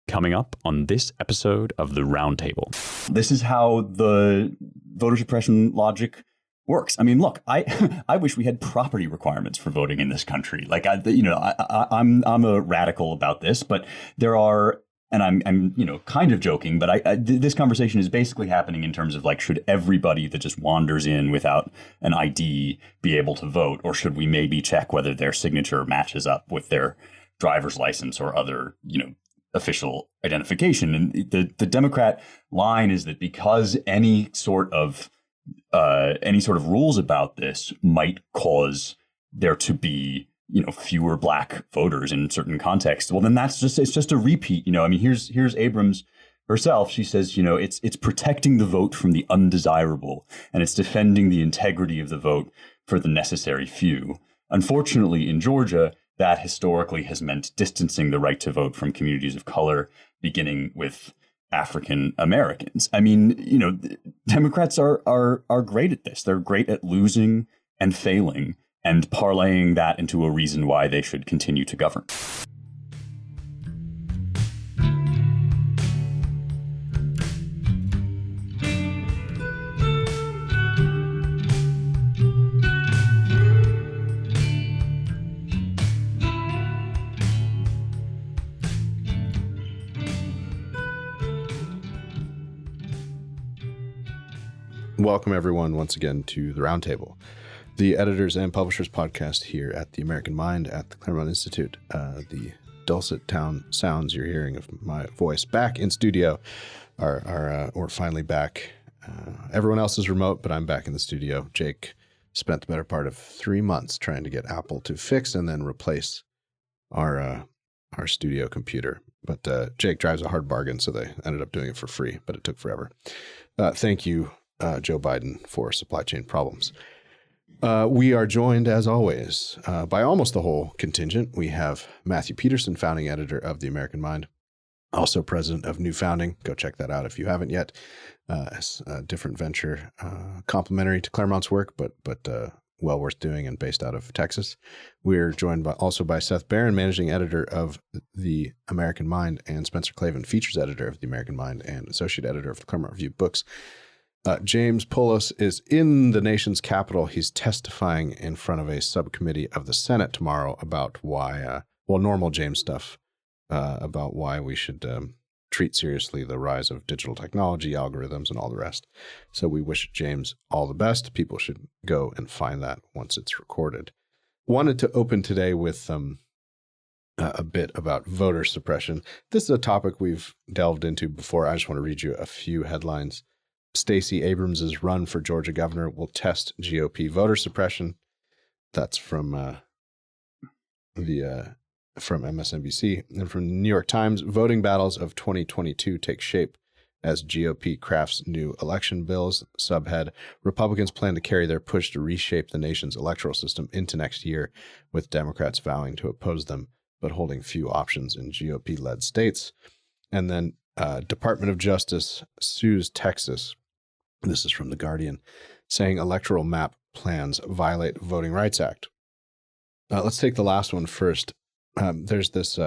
coming up on this episode of the Roundtable. This is how the voter suppression logic works. I mean, look, I wish we had property requirements for voting in this country. Like, I'm a radical about this, but there are, and I'm kind of joking, but this conversation is basically happening in terms of like, should everybody that just wanders in without an ID be able to vote, or should we maybe check whether their signature matches up with their driver's license or other, official identification? And the Democrat line is that because any sort of rules about this might cause there to be, fewer black voters in certain contexts, well, then it's just a repeat. I mean, here's Abrams herself. She says, it's protecting the vote from the undesirable, and it's defending the integrity of the vote for the necessary few. Unfortunately, in Georgia, that historically has meant distancing the right to vote from communities of color, beginning with African Americans. I mean, Democrats are great at this. They're great at losing and failing and parlaying that into a reason why they should continue to govern. Welcome, everyone, once again to the Roundtable, the editors and publishers podcast here at the American Mind at the Claremont Institute. The dulcet town sounds you're hearing of my voice back in studio we're finally back. Everyone else is remote, but I'm back in the studio. Jake spent the better part of 3 months trying to get Apple to fix and then replace our studio computer. But Jake drives a hard bargain, so they ended up doing it for free, but it took forever. Thank you, Joe Biden, for supply chain problems. We are joined, as always, by almost the whole contingent. We have Matthew Peterson, founding editor of The American Mind, also president of New Founding. Go check that out if you haven't yet. It's a different venture, complementary to Claremont's work, but well worth doing and based out of Texas. We're joined also by Seth Barron, managing editor of The American Mind, and Spencer Clavin, features editor of The American Mind and associate editor of the Claremont Review Books. James Poulos is in the nation's capital. He's testifying in front of a subcommittee of the Senate tomorrow about why, normal James stuff, about why we should treat seriously the rise of digital technology, algorithms, and all the rest. So we wish James all the best. People should go and find that once it's recorded. Wanted to open today with a bit about voter suppression. This is a topic we've delved into before. I just want to read you a few headlines. Stacey Abrams' run for Georgia governor will test GOP voter suppression. That's from MSNBC. And from the New York Times, voting battles of 2022 take shape as GOP crafts new election bills. Subhead, Republicans plan to carry their push to reshape the nation's electoral system into next year, with Democrats vowing to oppose them, but holding few options in GOP-led states. And then Department of Justice sues Texas. This is from The Guardian, saying electoral map plans violate Voting Rights Act. Let's take the last one first. There's this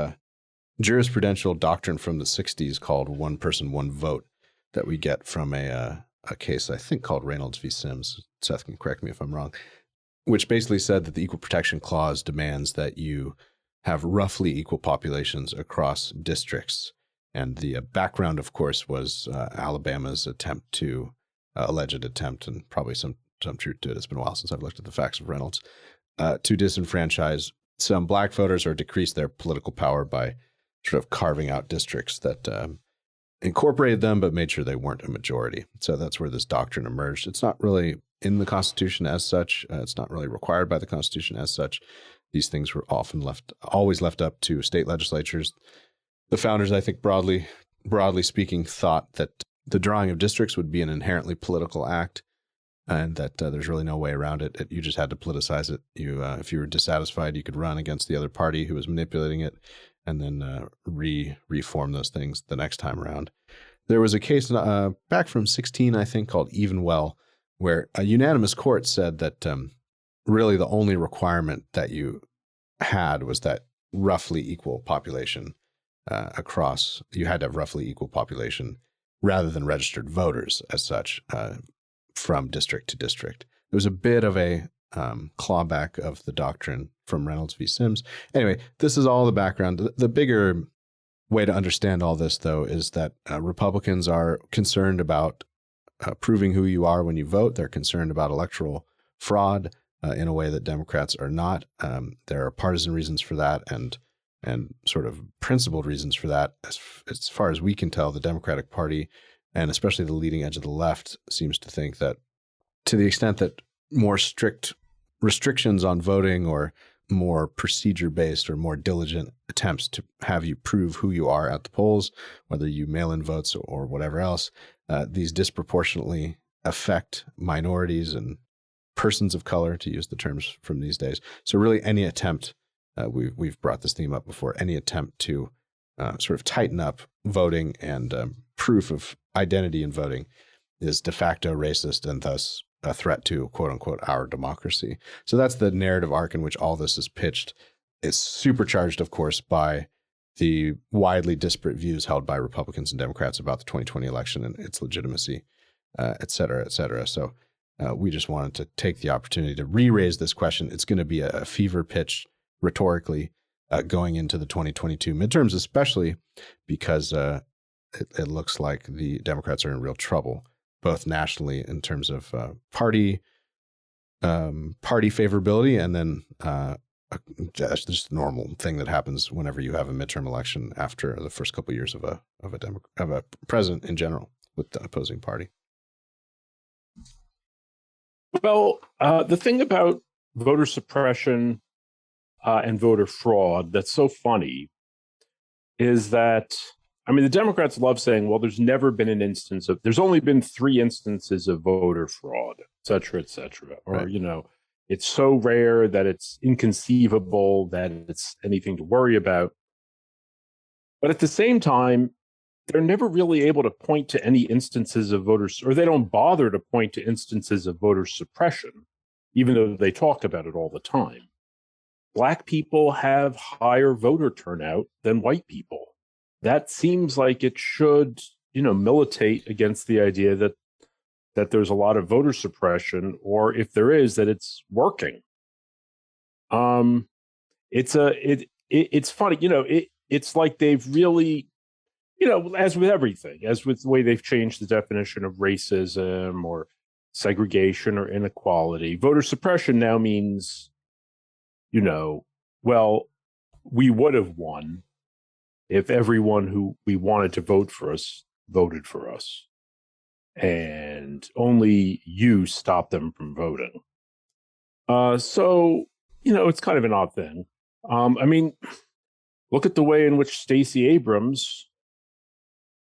jurisprudential doctrine from the 60s called one person, one vote that we get from a case, I think, called Reynolds v. Sims. Seth can correct me if I'm wrong, which basically said that the Equal Protection Clause demands that you have roughly equal populations across districts. And the background, of course, was Alabama's alleged attempt, and probably some truth to it. It's been a while since I've looked at the facts of Reynolds, to disenfranchise some black voters or decrease their political power by sort of carving out districts that incorporated them, but made sure they weren't a majority. So that's where this doctrine emerged. It's not really in the Constitution as such. It's not really required by the Constitution as such. These things were always left up to state legislatures. The founders, I think, broadly speaking, thought that the drawing of districts would be an inherently political act, and that there's really no way around it. You just had to politicize it. If you were dissatisfied, you could run against the other party who was manipulating it, and then reform those things the next time around. There was a case back from 2016, I think, called Evenwell, where a unanimous court said that really the only requirement that you had was that roughly equal population across. You had to have roughly equal population rather than registered voters as such from district to district. There was a bit of a clawback of the doctrine from Reynolds v. Sims. Anyway, this is all the background. The bigger way to understand all this, though, is that Republicans are concerned about proving who you are when you vote. They're concerned about electoral fraud in a way that Democrats are not. There are partisan reasons for that and sort of principled reasons for that. As far as we can tell, the Democratic Party, and especially the leading edge of the left, seems to think that to the extent that more strict restrictions on voting or more procedure-based or more diligent attempts to have you prove who you are at the polls, whether you mail-in votes or whatever else, these disproportionately affect minorities and persons of color, to use the terms from these days. So really any attempt, we've brought this theme up before, any attempt to sort of tighten up voting and proof of identity in voting is de facto racist and thus a threat to, quote unquote, our democracy. So that's the narrative arc in which all this is pitched. It's supercharged, of course, by the widely disparate views held by Republicans and Democrats about the 2020 election and its legitimacy, et cetera, et cetera. So we just wanted to take the opportunity to re-raise this question. It's going to be a fever pitch rhetorically going into the 2022 midterms, especially because it looks like the Democrats are in real trouble, both nationally in terms of party favorability, and then that's just a normal thing that happens whenever you have a midterm election after the first couple of years of a president in general with the opposing party. Well, the thing about voter suppression and voter fraud that's so funny is that, I mean, the Democrats love saying, well, there's never been an instance of, there's only been 3 instances of voter fraud, et cetera, or, right. you know, it's so rare that it's inconceivable that it's anything to worry about. But at the same time, they're never really able to point to any instances of voters, or they don't bother to point to instances of voter suppression, even though they talk about it all the time. Black people have higher voter turnout than white people. That seems like it should, you know, militate against the idea that there's a lot of voter suppression, or if there is, that it's working. It's funny, you know, it's like they've really, you know, as with everything, as with the way they've changed the definition of racism or segregation or inequality, voter suppression now means, you know, well, we would have won if everyone who we wanted to vote for us voted for us, and only you stopped them from voting. So, you know, it's kind of an odd thing. I mean, look at the way in which Stacey Abrams,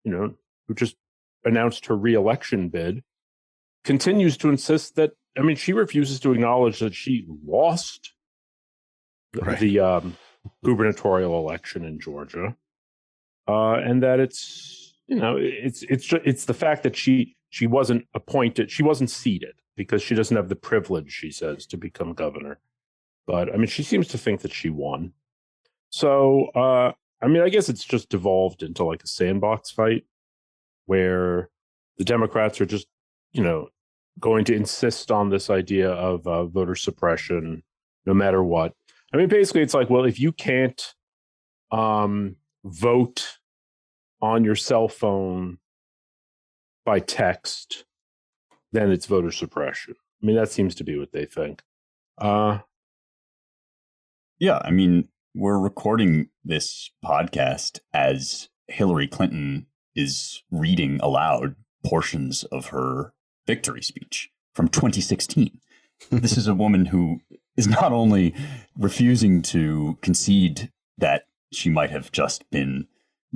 you know, who just announced her re-election bid, continues to insist that, I mean, she refuses to acknowledge that she lost the gubernatorial election in Georgia. And that it's, you know, it's the fact that she wasn't appointed, she wasn't seated because she doesn't have the privilege, she says, to become governor. But I mean, she seems to think that she won. So, I mean, I guess it's just devolved into like a sandbox fight where the Democrats are just, you know, going to insist on this idea of voter suppression no matter what. I mean, basically, it's like, well, if you can't vote on your cell phone by text, then it's voter suppression. I mean, that seems to be what they think. Yeah, I mean, we're recording this podcast as Hillary Clinton is reading aloud portions of her victory speech from 2016. This is a woman who is not only refusing to concede that she might have just been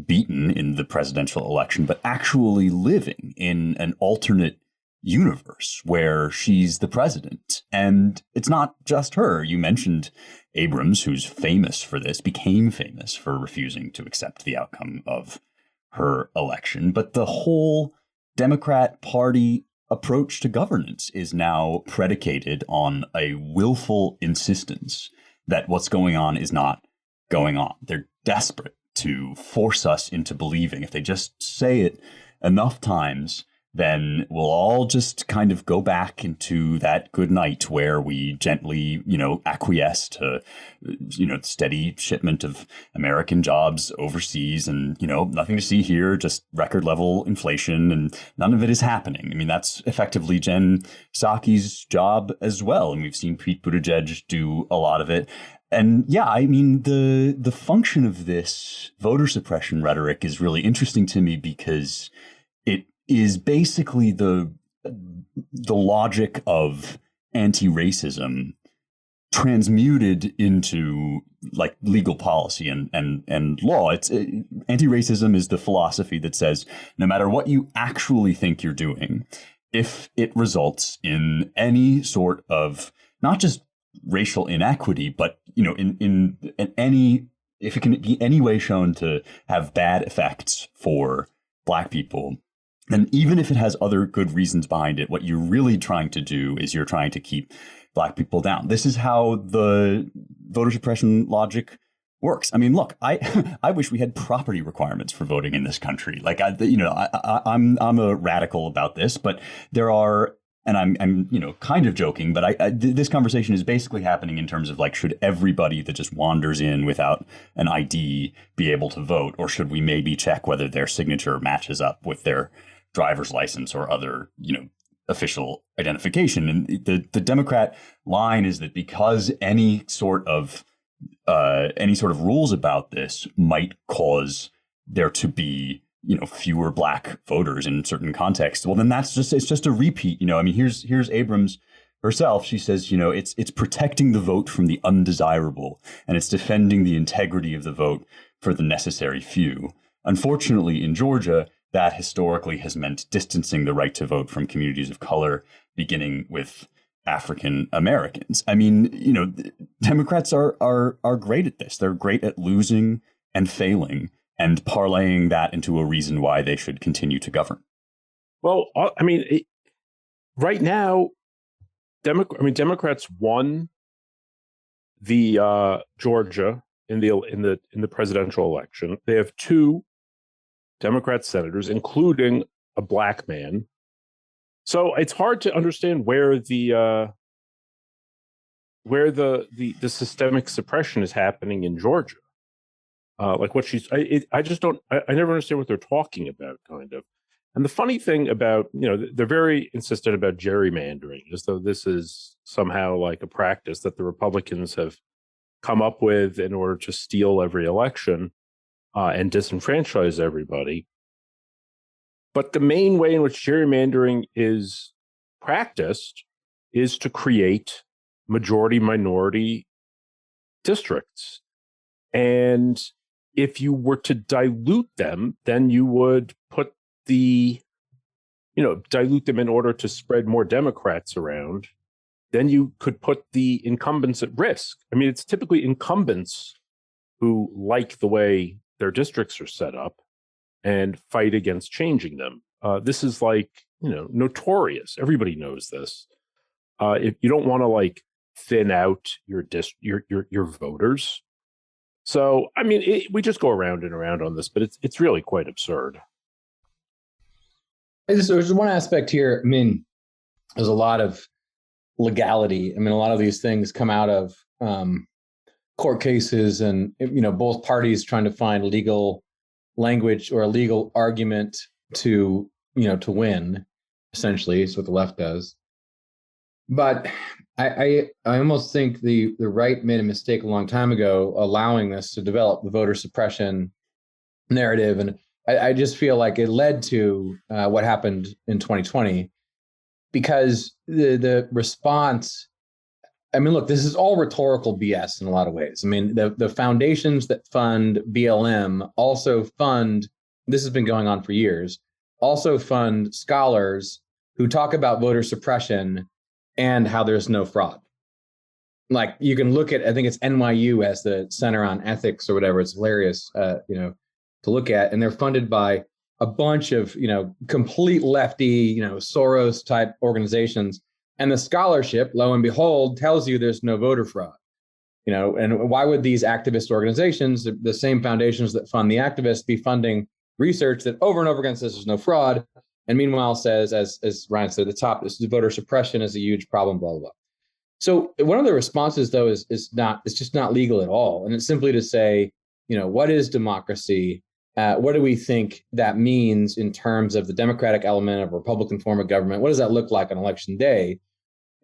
beaten in the presidential election, but actually living in an alternate universe where she's the president. And it's not just her. You mentioned Abrams, who's famous for this, became famous for refusing to accept the outcome of her election. But the whole Democrat Party approach to governance is now predicated on a willful insistence that what's going on is not going on. They're desperate to force us into believing. If they just say it enough times, then we'll all just kind of go back into that good night where we gently, acquiesce to, steady shipment of American jobs overseas and, nothing to see here, just record level inflation, and none of it is happening. I mean, that's effectively Jen Psaki's job as well. And we've seen Pete Buttigieg do a lot of it. And yeah, I mean, the function of this voter suppression rhetoric is really interesting to me because it is basically the logic of anti-racism transmuted into like legal policy and law. Anti-racism is the philosophy that says no matter what you actually think you're doing, if it results in any sort of not just racial inequity, but in any, if it can be any way shown to have bad effects for Black people, and even if it has other good reasons behind it, what you're really trying to do is you're trying to keep Black people down. This is how the voter suppression logic works. I mean, look, I wish we had property requirements for voting in this country. Like, I'm a radical about this, but there are, and I'm kind of joking, but this conversation is basically happening in terms of like, should everybody that just wanders in without an ID be able to vote, or should we maybe check whether their signature matches up with their driver's license or other, official identification? And the Democrat line is that because any sort of rules about this might cause there to be, fewer Black voters in certain contexts, well, then it's just a repeat. I mean, here's Abrams herself. She says, it's protecting the vote from the undesirable, and it's defending the integrity of the vote for the necessary few. Unfortunately, in Georgia, that historically has meant distancing the right to vote from communities of color, beginning with African Americans. I mean, Democrats are great at this. They're great at losing and failing and parlaying that into a reason why they should continue to govern. Well, I mean, right now, Democrats won the Georgia in the presidential election. They have two Democrat senators, including a Black man. So it's hard to understand where the systemic suppression is happening in Georgia. Like what I just don't. I never understand what they're talking about, kind of. And the funny thing about, they're very insistent about gerrymandering, as though this is somehow like a practice that the Republicans have come up with in order to steal every election and disenfranchise everybody. But the main way in which gerrymandering is practiced is to create majority-minority districts. And if you were to dilute them, then you would put dilute them in order to spread more Democrats around. Then you could put the incumbents at risk. I mean, it's typically incumbents who like the way their districts are set up and fight against changing them. This is like, notorious. Everybody knows this. If you don't want to like thin out your voters. So, I mean, we just go around and around on this, but it's really quite absurd. There's one aspect here. I mean, there's a lot of legality. I mean, a lot of these things come out of court cases and, both parties trying to find legal language or a legal argument to win, essentially. Is what the left does. But I almost think the right made a mistake a long time ago, allowing this to develop the voter suppression narrative. And I just feel like it led to what happened in 2020, because the response, I mean, look, this is all rhetorical BS in a lot of ways. I mean, the foundations that fund BLM also fund, this has been going on for years, also fund scholars who talk about voter suppression and how there's no fraud. Like, you can look at, I think it's NYU has the Center on Ethics or whatever. It's hilarious, to look at, and they're funded by a bunch of, complete lefty, Soros type organizations. And the scholarship, lo and behold, tells you there's no voter fraud. And why would these activist organizations, the same foundations that fund the activists, be funding research that over and over again says there's no fraud, and meanwhile says, as Ryan said at the top, this is voter suppression is a huge problem, blah, blah, blah. So one of the responses, though, is just not legal at all. And it's simply to say, what is democracy? What do we think that means in terms of the democratic element of a Republican form of government? What does that look like on election day?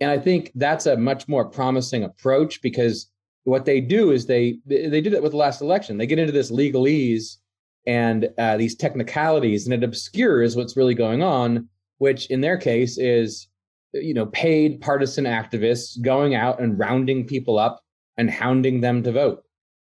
And I think that's a much more promising approach, because what they do is they did it with the last election. They get into this legalese and these technicalities, and it obscures what's really going on, which in their case is, paid partisan activists going out and rounding people up and hounding them to vote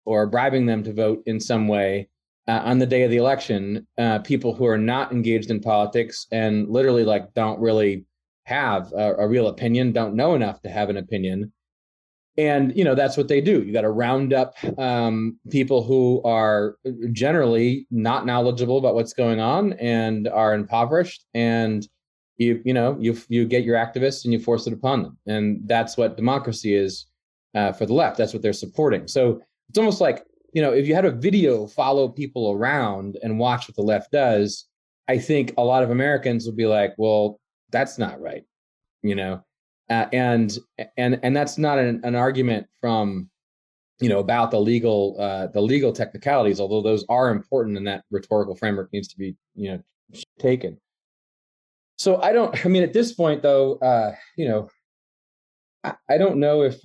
or bribing them to vote in some way on the day of the election. People who are not engaged in politics and literally don't really have a real opinion, don't know enough to have an opinion. And, that's what they do. You got to round up people who are generally not knowledgeable about what's going on and are impoverished. And you get your activists and you force it upon them. And that's what democracy is for the left. That's what they're supporting. So it's almost like, if you had a video follow people around and watch what the left does, I think a lot of Americans would be like, well, that's not right. And that's not an argument from, about the legal technicalities, although those are important and that rhetorical framework needs to be, taken. So at this point, though, I don't know if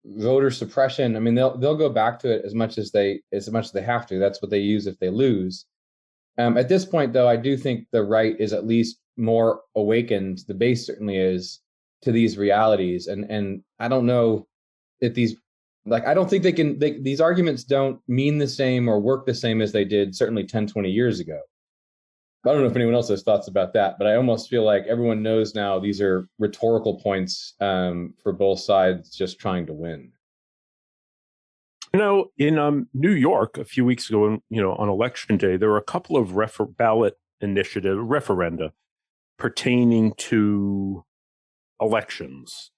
voter suppression, they'll go back to it as much as they have to. That's what they use if they lose. At this point, though, I do think the right is at least more awakened. The base certainly is to these realities. And I don't know if I don't think these arguments don't mean the same or work the same as they did certainly 10, 20 years ago. I don't know if anyone else has thoughts about that, but I almost feel like everyone knows now these are rhetorical points for both sides just trying to win. In New York a few weeks ago, on election day, there were a couple of ballot referenda pertaining to elections.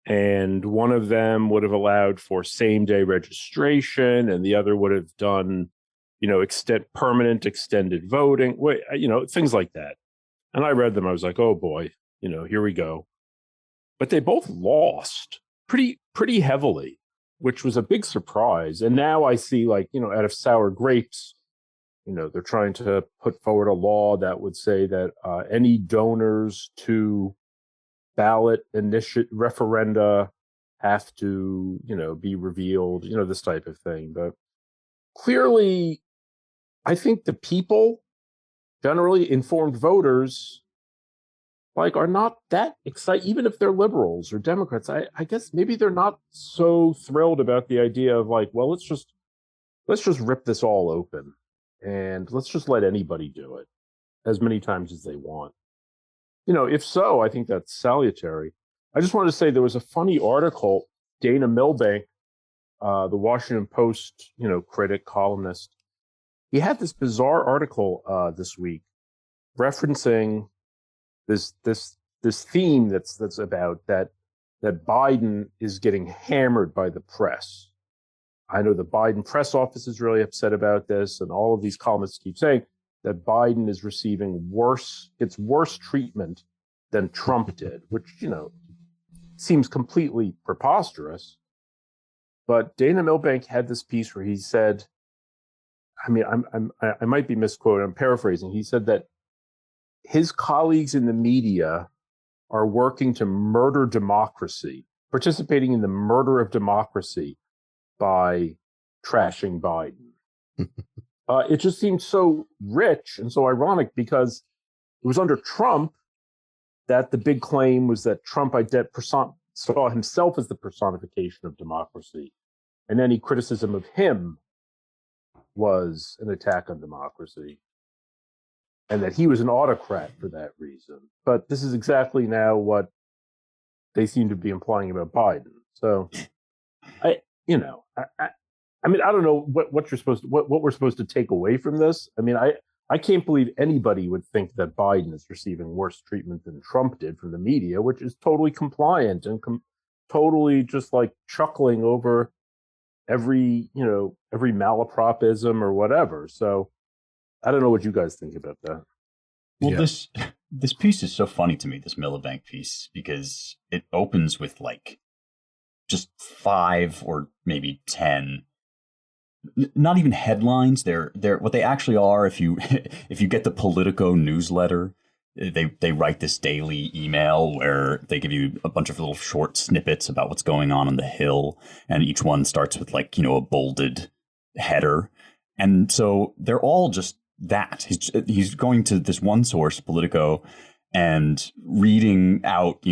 And one of them would have allowed for same-day registration, and the other would have done permanent extended voting, things like that. And I read them. I was like, oh boy, here we go. But they both lost pretty heavily, which was a big surprise. And now I see, out of sour grapes, they're trying to put forward a law that would say that any donors to ballot referenda have to, be revealed, this type of thing. But clearly, I think the people, generally informed voters, are not that excited, even if they're liberals or Democrats. I guess maybe they're not so thrilled about the idea of well, let's just rip this all open and let's just let anybody do it as many times as they want. If so, I think that's salutary. I just wanted to say there was a funny article, Dana Milbank, the Washington Post, critic, columnist. He had this bizarre article this week referencing this theme that's about that Biden is getting hammered by the press. I know the Biden press office is really upset about this, and all of these columnists keep saying that Biden is receiving worse treatment than Trump did, which seems completely preposterous. But Dana Milbank had this piece where he said, I might be misquoted, I'm paraphrasing. He said that his colleagues in the media are working to murder democracy, participating in the murder of democracy by trashing Biden. It just seemed so rich and so ironic, because it was under Trump that the big claim was that Trump saw himself as the personification of democracy, and any criticism of him was an attack on democracy, and that he was an autocrat for that reason. But this is exactly now what they seem to be implying about Biden. So, I don't know what we're supposed to take away from this. I can't believe anybody would think that Biden is receiving worse treatment than Trump did from the media, which is totally compliant and totally just like chuckling over every malapropism or whatever. So I don't know what you guys think about that. Well, Yeah. this piece is so funny to me, this Miliband piece, because it opens with like just 5 or maybe 10, not even headlines. They're what they actually are. If you if you get the Politico newsletter, they write this daily email where they give you a bunch of little short snippets about what's going on the Hill, and each one starts with like, a bolded header, and so they're all just that. He's going to this one source, Politico, and reading out,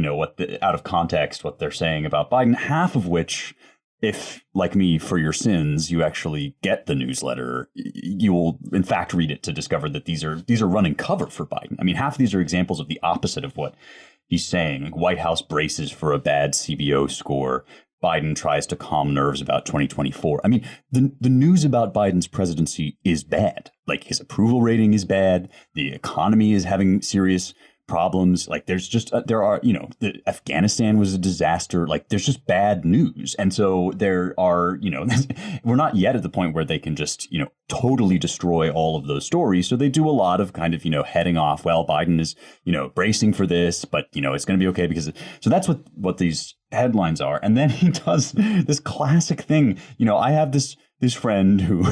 out of context what they're saying about Biden, half of which, if, like me, for your sins, you actually get the newsletter, you will, in fact, read it to discover that these are running cover for Biden. I mean, half of these are examples of the opposite of what he's saying. Like, White House braces for a bad CBO score. Biden tries to calm nerves about 2024. I mean, the news about Biden's presidency is bad. Like, his approval rating is bad. The economy is having serious problems. Like, there's just Afghanistan was a disaster. Like, there's just bad news. And so there are, we're not yet at the point where they can just, totally destroy all of those stories. So they do a lot of kind of, heading off. Well, Biden is, bracing for this, but, it's going to be okay because so that's what these headlines are. And then he does this classic thing. I have this friend who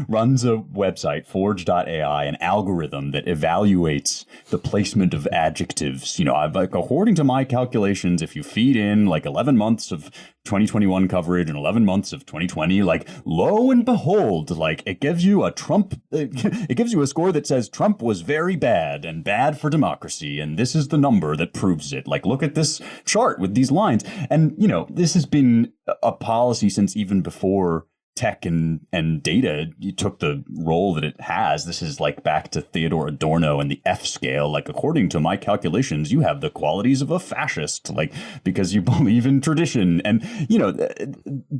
runs a website, Forge.ai, an algorithm that evaluates the placement of adjectives. According to my calculations, if you feed in like 11 months of 2021 coverage and 11 months of 2020, like, lo and behold, like, it gives you a score that says Trump was very bad and bad for democracy. And this is the number that proves it. Like, look at this chart with these lines. And, this has been a policy since even before tech and data took the role that it has. This is like back to Theodore Adorno and the F scale. Like, according to my calculations, you have the qualities of a fascist, like, because you believe in tradition. And, and you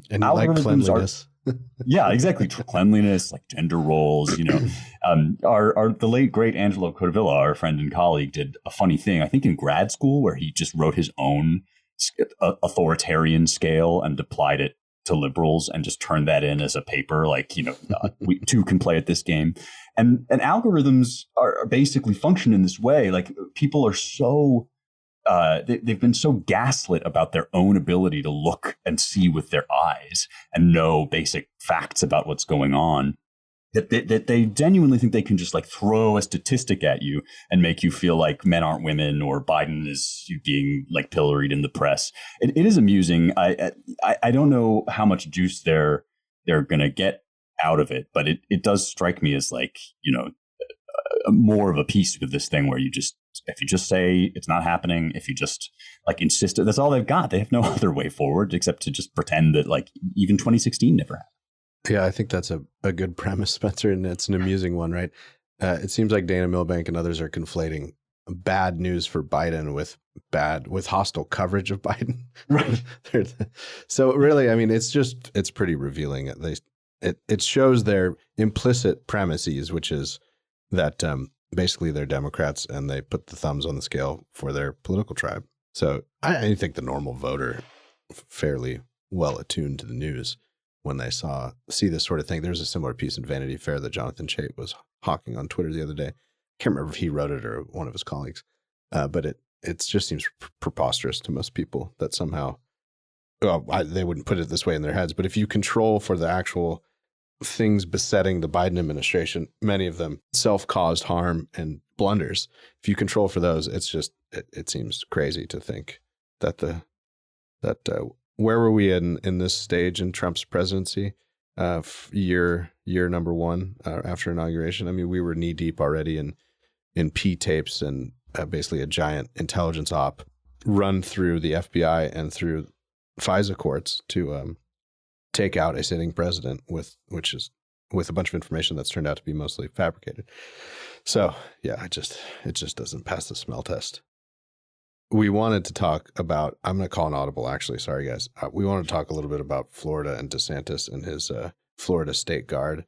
like cleanliness. Yeah, exactly. Cleanliness, like gender roles, our the late, great Angelo Codevilla, our friend and colleague, did a funny thing, I think in grad school, where he just wrote his own authoritarian scale and applied it to liberals and just turn that in as a paper, like, we too can play at this game. And algorithms are basically function in this way. Like, people are so they've been so gaslit about their own ability to look and see with their eyes and know basic facts about what's going on, that they genuinely think they can just like throw a statistic at you and make you feel like men aren't women or Biden is being like pilloried in the press. It is amusing. I don't know how much juice they're going to get out of it, but it does strike me as like, more of a piece with this thing where if you just say it's not happening, if you just like insist, that's all they've got. They have no other way forward except to just pretend that like even 2016 never happened. Yeah, I think that's a good premise, Spencer, and it's an amusing one, right? It seems like Dana Milbank and others are conflating bad news for Biden with hostile coverage of Biden. Right. So really, I mean, it's pretty revealing. At least it shows their implicit premises, which is that basically they're Democrats and they put the thumbs on the scale for their political tribe. So I think the normal voter fairly well attuned to the news when they see this sort of thing. There's a similar piece in Vanity Fair that Jonathan Chait was hawking on Twitter the other day. Can't remember if he wrote it or one of his colleagues, but it just seems preposterous to most people that somehow they wouldn't put it this way in their heads. But if you control for the actual things besetting the Biden administration, many of them self-caused harm and blunders, if you control for those, it's just it seems crazy to think that where were we in this stage in Trump's presidency, year number one after inauguration? I mean, we were knee deep already in P tapes and basically a giant intelligence op run through the FBI and through FISA courts to take out a sitting president with a bunch of information that's turned out to be mostly fabricated. So yeah, it just doesn't pass the smell test. We wanted to talk about, I'm going to call an audible, actually. Sorry, guys. We want to talk a little bit about Florida and DeSantis and his Florida State Guard.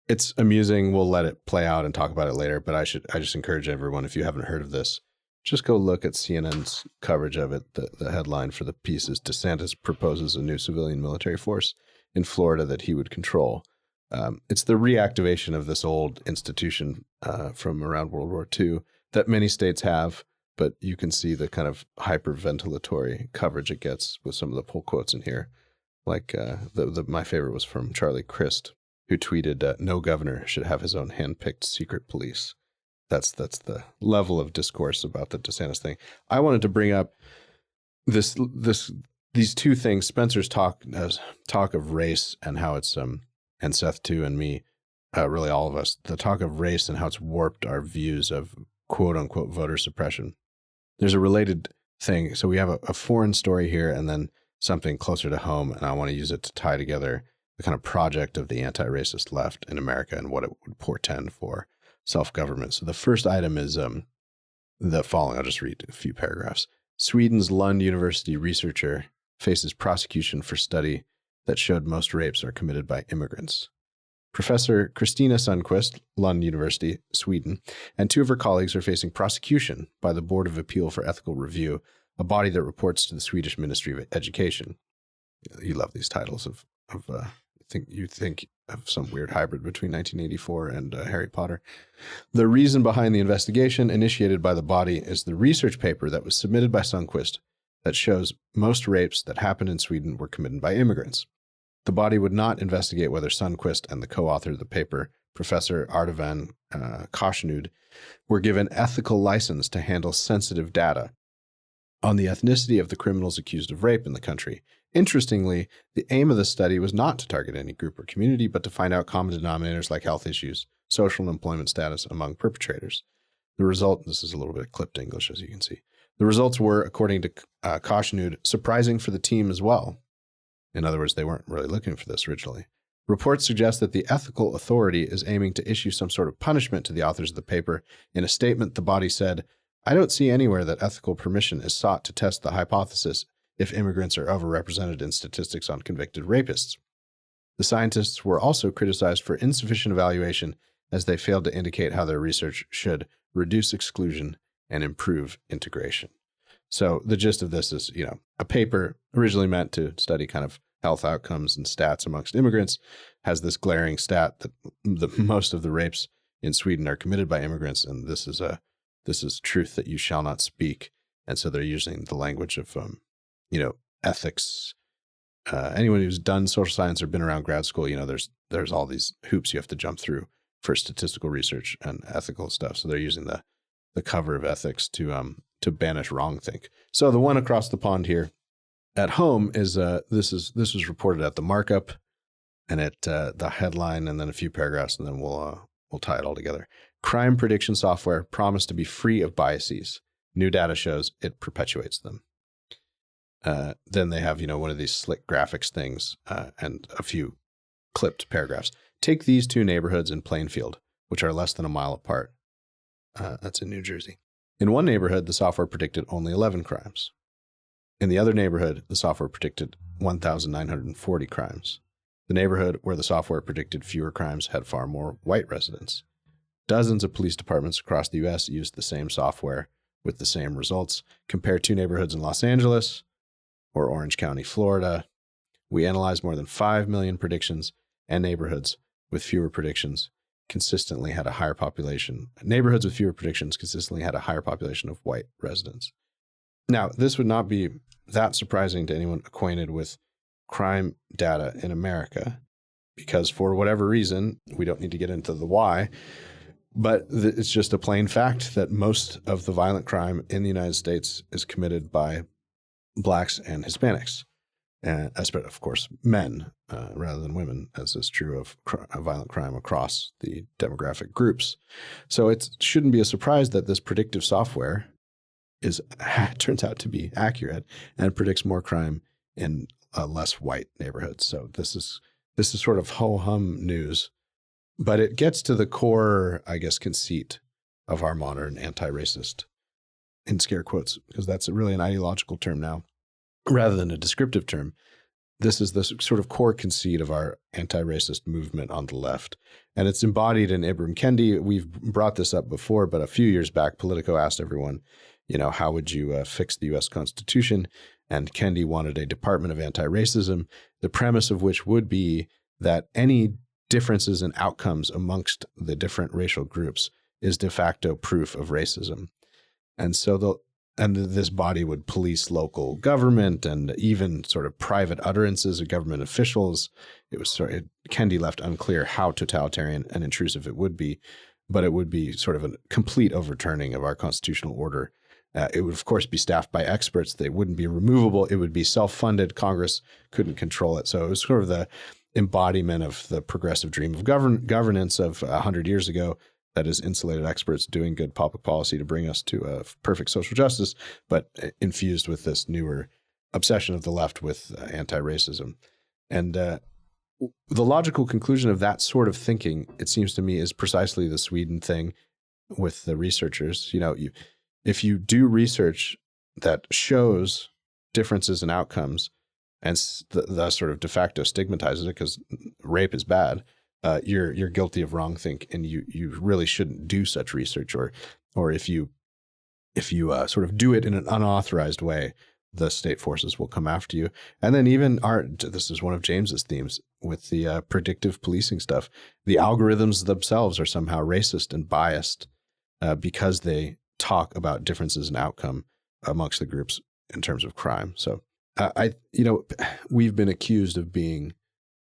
It's amusing. We'll let it play out and talk about it later. But I just encourage everyone, if you haven't heard of this, just go look at CNN's coverage of it. The headline for the piece is DeSantis proposes a new civilian military force in Florida that he would control. It's the reactivation of this old institution from around World War II that many states have, but you can see the kind of hyperventilatory coverage it gets with some of the pull quotes in here. Like my favorite was from Charlie Crist, who tweeted, "No governor should have his own hand-picked secret police." That's the level of discourse about the DeSantis thing. I wanted to bring up these two things. Spencer's talk of race and how it's and Seth too, and me, really all of us, the talk of race and how it's warped our views of quote unquote voter suppression. There's a related thing. So we have a foreign story here and then something closer to home, and I want to use it to tie together the kind of project of the anti-racist left in America and what it would portend for self-government. So the first item is the following. I'll just read a few paragraphs. Sweden's Lund University researcher faces prosecution for study that showed most rapes are committed by immigrants. Professor Kristina Sundquist, Lund University, Sweden, and two of her colleagues are facing prosecution by the Board of Appeal for Ethical Review, a body that reports to the Swedish Ministry of Education. You love these titles of you think of some weird hybrid between 1984 and Harry Potter. The reason behind the investigation initiated by the body is the research paper that was submitted by Sundquist that shows most rapes that happened in Sweden were committed by immigrants. The body would not investigate whether Sundquist and the co-author of the paper, Professor Ardavan Koshnud, were given ethical license to handle sensitive data on the ethnicity of the criminals accused of rape in the country. Interestingly, the aim of the study was not to target any group or community, but to find out common denominators like health issues, social and employment status among perpetrators. The result, this is a little bit of clipped English, as you can see. The results were, according to Koshnud, surprising for the team as well. In other words, they weren't really looking for this originally. Reports suggest that the ethical authority is aiming to issue some sort of punishment to the authors of the paper. In a statement, the body said, "I don't see anywhere that ethical permission is sought to test the hypothesis if immigrants are overrepresented in statistics on convicted rapists." The scientists were also criticized for insufficient evaluation as they failed to indicate how their research should reduce exclusion and improve integration. So the gist of this is, a paper originally meant to study kind of health outcomes and stats amongst immigrants has this glaring stat that most of the rapes in Sweden are committed by immigrants, and this is truth that you shall not speak. And so they're using the language of ethics. Anyone who's done social science or been around grad school, there's all these hoops you have to jump through for statistical research and ethical stuff. So they're using the cover of ethics to banish wrongthink. So the one across the pond here at home is this was reported at the markup, and at the headline, and then a few paragraphs, and then we'll tie it all together. Crime prediction software promised to be free of biases. New data shows it perpetuates them. Then they have, one of these slick graphics things and a few clipped paragraphs. Take these two neighborhoods in Plainfield, which are less than a mile apart. That's in New Jersey. In one neighborhood, the software predicted only 11 crimes. In the other neighborhood, the software predicted 1,940 crimes. The neighborhood where the software predicted fewer crimes had far more white residents. Dozens of police departments across the U.S. used the same software with the same results. Compare two neighborhoods in Los Angeles or Orange County, Florida. We analyzed more than 5 million predictions, and neighborhoods with fewer predictions consistently had a higher population. Neighborhoods with fewer predictions consistently had a higher population of white residents. Now, this would not be that surprising to anyone acquainted with crime data in America, because for whatever reason, we don't need to get into the why, but it's just a plain fact that most of the violent crime in the United States is committed by Blacks and Hispanics. And of course, men rather than women, as is true of violent crime across the demographic groups. So it shouldn't be a surprise that this predictive software turns out to be accurate and predicts more crime in less white neighborhoods. So this is sort of ho-hum news, but it gets to the core, I guess, conceit of our modern anti-racist, in scare quotes, because that's really an ideological term now, rather than a descriptive term. This is the sort of core conceit of our anti-racist movement on the left. And it's embodied in Ibram Kendi. We've brought this up before, but a few years back, Politico asked everyone, how would you fix the U.S. Constitution? And Kendi wanted a Department of Anti-Racism, the premise of which would be that any differences in outcomes amongst the different racial groups is de facto proof of racism. And so this body would police local government and even sort of private utterances of government officials. Kendi left unclear how totalitarian and intrusive it would be, but it would be sort of a complete overturning of our constitutional order. It would, of course, be staffed by experts. They wouldn't be removable. It would be self-funded. Congress couldn't control it. So it was sort of the embodiment of the progressive dream of governance of 100 years ago, that is insulated experts doing good public policy to bring us to a perfect social justice, but infused with this newer obsession of the left with anti-racism. And the logical conclusion of that sort of thinking, it seems to me, is precisely the Sweden thing with the researchers. If you do research that shows differences in outcomes and the sort of de facto stigmatizes it because rape is bad, you're guilty of wrongthink, and you really shouldn't do such research. Or if you sort of do it in an unauthorized way, the state forces will come after you. And then even this is one of James's themes with the predictive policing stuff. The algorithms themselves are somehow racist and biased because they talk about differences in outcome amongst the groups in terms of crime. So we've been accused of being,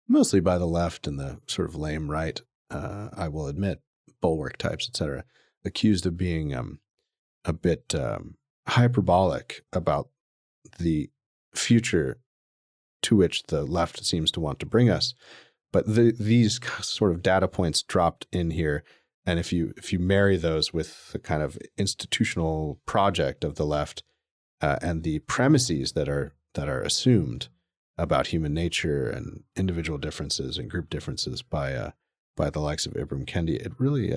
mostly by the left and the sort of lame right, I will admit, bulwark types, etc., accused of being a bit hyperbolic about the future to which the left seems to want to bring us. But these sort of data points dropped in here, and if you marry those with the kind of institutional project of the left and the premises that are assumed about human nature and individual differences and group differences by the likes of Ibram Kendi, it really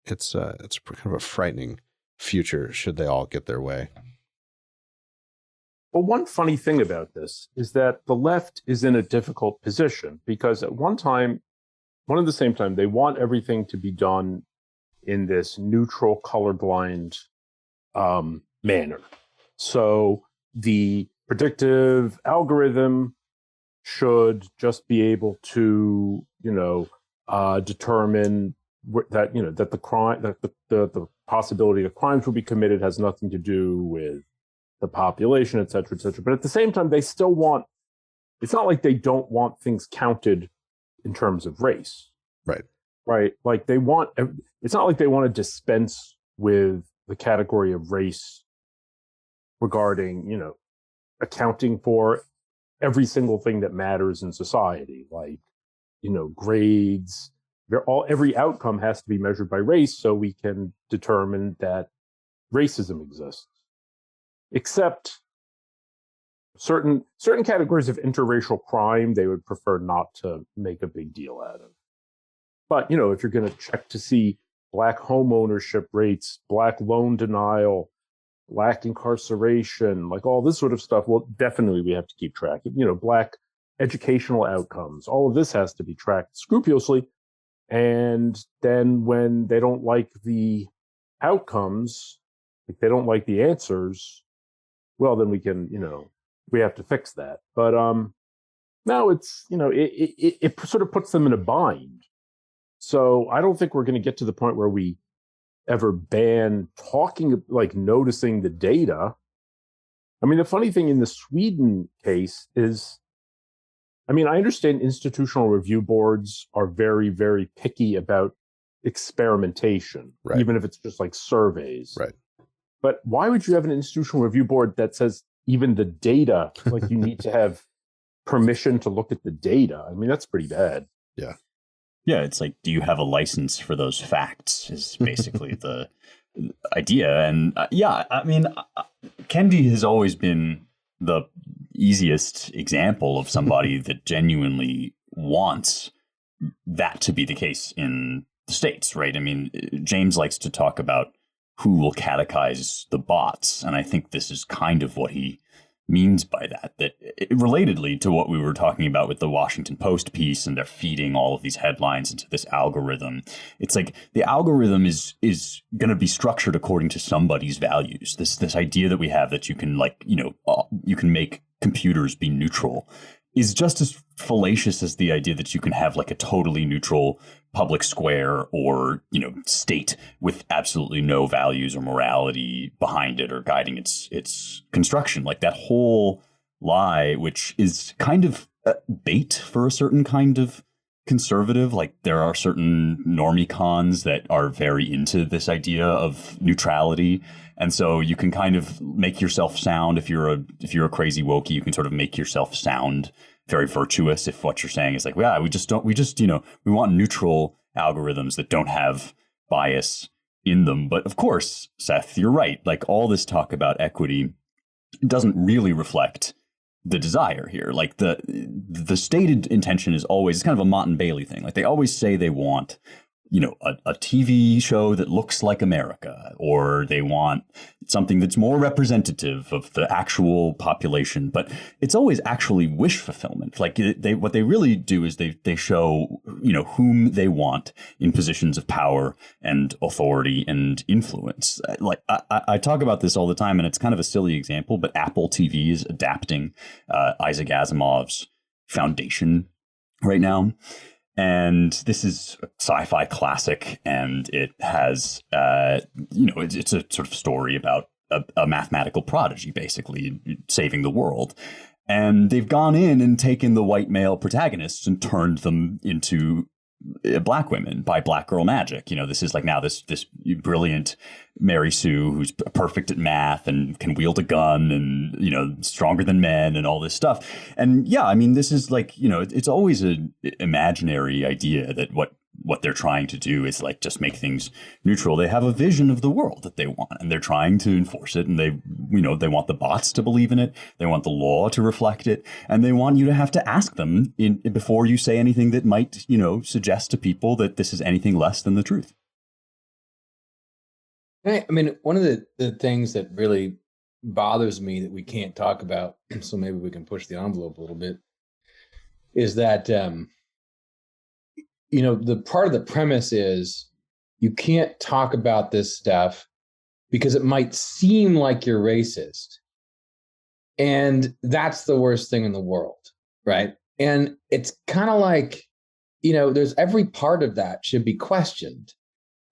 it's kind of a frightening future should they all get their way. Well, one funny thing about this is that the left is in a difficult position because at one at the same time, they want everything to be done in this neutral, colorblind manner. So the predictive algorithm should just be able to, determine that the crime, that the possibility that crimes will be committed has nothing to do with the population, et cetera, et cetera. But at the same time, they still want. It's not like they don't want things counted in terms of race. Right. Like they want. It's not like they want to dispense with the category of race regarding, accounting for every single thing that matters in society, like, grades. Every outcome has to be measured by race so we can determine that racism exists. Except certain categories of interracial crime, they would prefer not to make a big deal out of. But, if you're going to check to see Black home ownership rates, Black loan denial, Black incarceration, like all this sort of stuff, well, definitely we have to keep track of, Black educational outcomes. All of this has to be tracked scrupulously. And then when they don't like the outcomes, if they don't like the answers, well, then we can, we have to fix that. But now it's, it sort of puts them in a bind. So I don't think we're going to get to the point where we ever ban talking, like noticing the data. I mean, the funny thing in the Sweden case is, I understand institutional review boards are very, very picky about experimentation, right, even if it's just like surveys. Right. But why would you have an institutional review board that says even the data, like you need to have permission to look at the data? That's pretty bad. Yeah. Yeah, it's like, do you have a license for those facts is basically the idea. And Kendi has always been the easiest example of somebody that genuinely wants that to be the case in the States, right? James likes to talk about who will catechize the bots. And I think this is kind of what he means by that. Relatedly to what we were talking about with the Washington Post piece, and they're feeding all of these headlines into this algorithm. It's like the algorithm is going to be structured according to somebody's values. This idea that we have that you can you can make computers be neutral is just as fallacious as the idea that you can have like a totally neutral public square or, state with absolutely no values or morality behind it or guiding its construction. Like that whole lie, which is kind of bait for a certain kind of conservative. Like there are certain normie cons that are very into this idea of neutrality. And so you can kind of make yourself sound, if you're a crazy wokey, you can sort of make yourself sound very virtuous if what you're saying is like, yeah, we want neutral algorithms that don't have bias in them. But of course, Seth, you're right. Like all this talk about equity doesn't really reflect the desire here. Like the stated intention is always, it's kind of a Mott and Bailey thing. Like they always say they want, a TV show that looks like America, or they want something that's more representative of the actual population. But it's always actually wish fulfillment. Like what they really do is they show, whom they want in positions of power and authority and influence. Like I talk about this all the time, and it's kind of a silly example, but Apple TV is adapting Isaac Asimov's Foundation right now. And this is a sci-fi classic, and it has, it's a sort of story about a mathematical prodigy, basically saving the world. And they've gone in and taken the white male protagonists and turned them into black women by black girl magic. This is like now this brilliant Mary Sue who's perfect at math and can wield a gun and, stronger than men and all this stuff. And yeah, I mean, this is like, it's always an imaginary idea that what they're trying to do is like just make things neutral. They have a vision of the world that they want, and they're trying to enforce it. And they want the bots to believe in it. They want the law to reflect it. And they want you to have to ask them before you say anything that might, suggest to people that this is anything less than the truth. I mean, one of the things that really bothers me that we can't talk about, so maybe we can push the envelope a little bit, is that, the part of the premise is you can't talk about this stuff because it might seem like you're racist. And that's the worst thing in the world, right? And it's kind of like, there's every part of that should be questioned.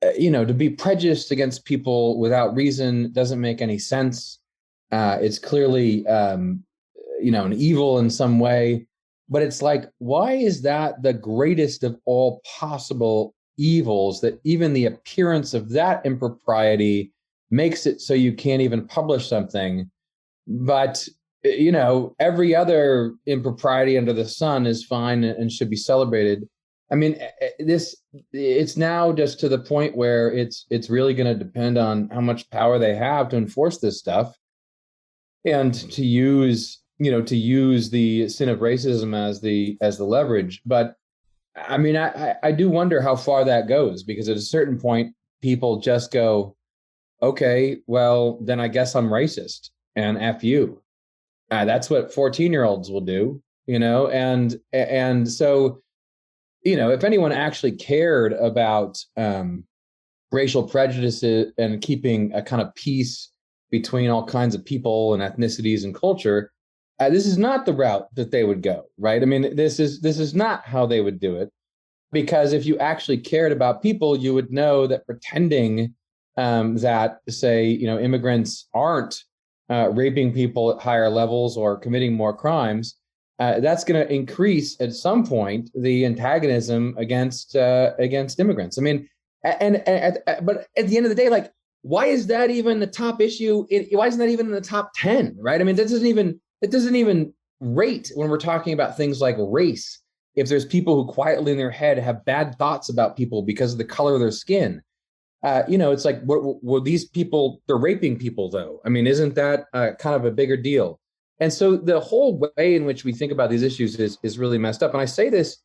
To be prejudiced against people without reason doesn't make any sense. It's clearly, an evil in some way. But it's like, why is that the greatest of all possible evils, that even the appearance of that impropriety makes it so you can't even publish something? But, every other impropriety under the sun is fine and should be celebrated. I mean, it's now just to the point where it's really going to depend on how much power they have to enforce this stuff, and to use the sin of racism as the leverage. But I mean, I do wonder how far that goes, because at a certain point, people just go, okay, well, then I guess I'm racist, and F you. That's what 14-year-olds will do, and so, if anyone actually cared about racial prejudices and keeping a kind of peace between all kinds of people and ethnicities and culture, this is not the route that they would go, right? I mean, this is not how they would do it, because if you actually cared about people, you would know that pretending that, say, immigrants aren't raping people at higher levels or committing more crimes, that's going to increase at some point the antagonism against immigrants. I mean, but at the end of the day, like, why is that even the top issue? Why isn't that even in the top 10, right? I mean, it doesn't even rate when we're talking about things like race. If there's people who quietly in their head have bad thoughts about people because of the color of their skin, it's like, well, these people, they're raping people, though. I mean, isn't that kind of a bigger deal? And so the whole way in which we think about these issues is really messed up. And I say this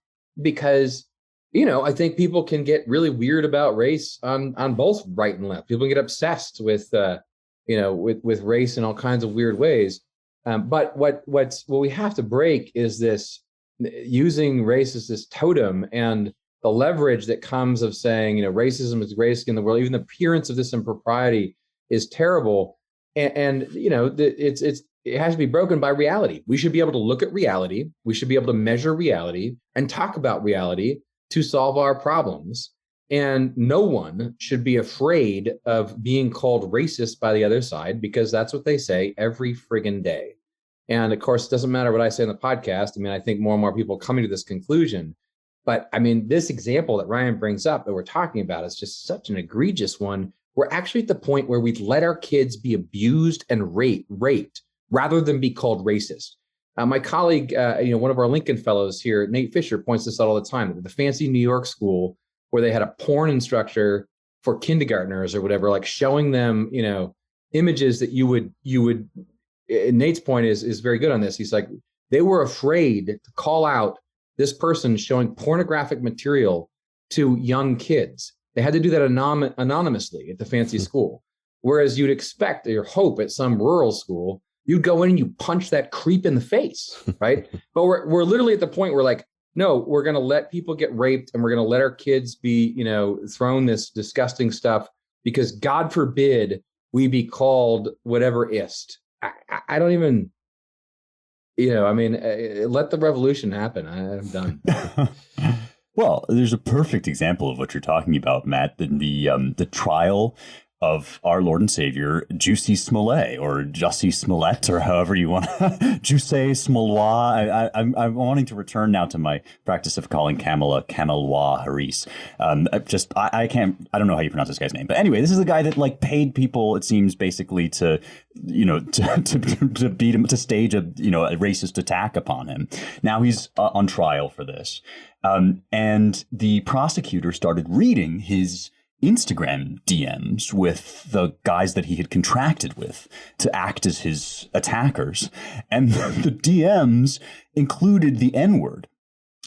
because, I think people can get really weird about race on both right and left. People get obsessed with race in all kinds of weird ways. But what we have to break is this using race as this totem and the leverage that comes of saying, racism is the greatest in the world. Even the appearance of this impropriety is terrible. And it has to be broken by reality. We should be able to look at reality. We should be able to measure reality and talk about reality to solve our problems. And no one should be afraid of being called racist by the other side, because that's what they say every friggin' day. And of course, it doesn't matter what I say on the podcast. I think more and more people are coming to this conclusion. But this example that Ryan brings up that we're talking about is just such an egregious one. We're actually at the point where we let our kids be abused and raped rather than be called racist. My colleague, one of our Lincoln fellows here, Nate Fisher, points this out all the time. The fancy New York school where they had a porn instructor for kindergartners or whatever, like showing them, images that you would. Nate's point is very good on this. He's like, they were afraid to call out this person showing pornographic material to young kids. They had to do that anonymously at the fancy school. Whereas you'd expect or hope at some rural school, you'd go in and you punch that creep in the face, right? But we're literally at the point where like, no, we're going to let people get raped and we're going to let our kids be, thrown this disgusting stuff because God forbid we be called whatever ist. I don't even, let the revolution happen. I'm done. Well, there's a perfect example of what you're talking about, Matt, in the trial of our Lord and Savior, Jussie Smollett, or Jussie Smollett, or however you want, Jussie Smollett. I'm wanting to return now to my practice of calling Kamala Harris. I don't know how you pronounce this guy's name, but anyway, this is the guy that like paid people, it seems, basically to beat him, to stage a racist attack upon him. Now he's on trial for this, and the prosecutor started reading his Instagram DMs with the guys that he had contracted with to act as his attackers. And the DMs included the N-word.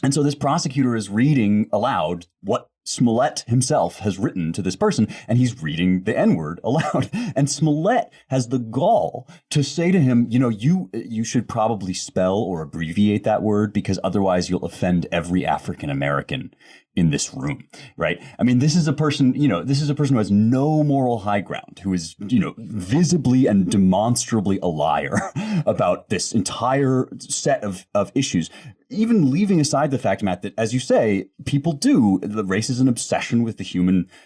And so this prosecutor is reading aloud what Smollett himself has written to this person, and he's reading the N-word aloud. And Smollett has the gall to say to him, you should probably spell or abbreviate that word because otherwise you'll offend every African American in this room, right? This is a person, who has no moral high ground, who is, visibly and demonstrably a liar about this entire set of issues. Even leaving aside the fact, Matt, that as you say, people do. The race is an obsession with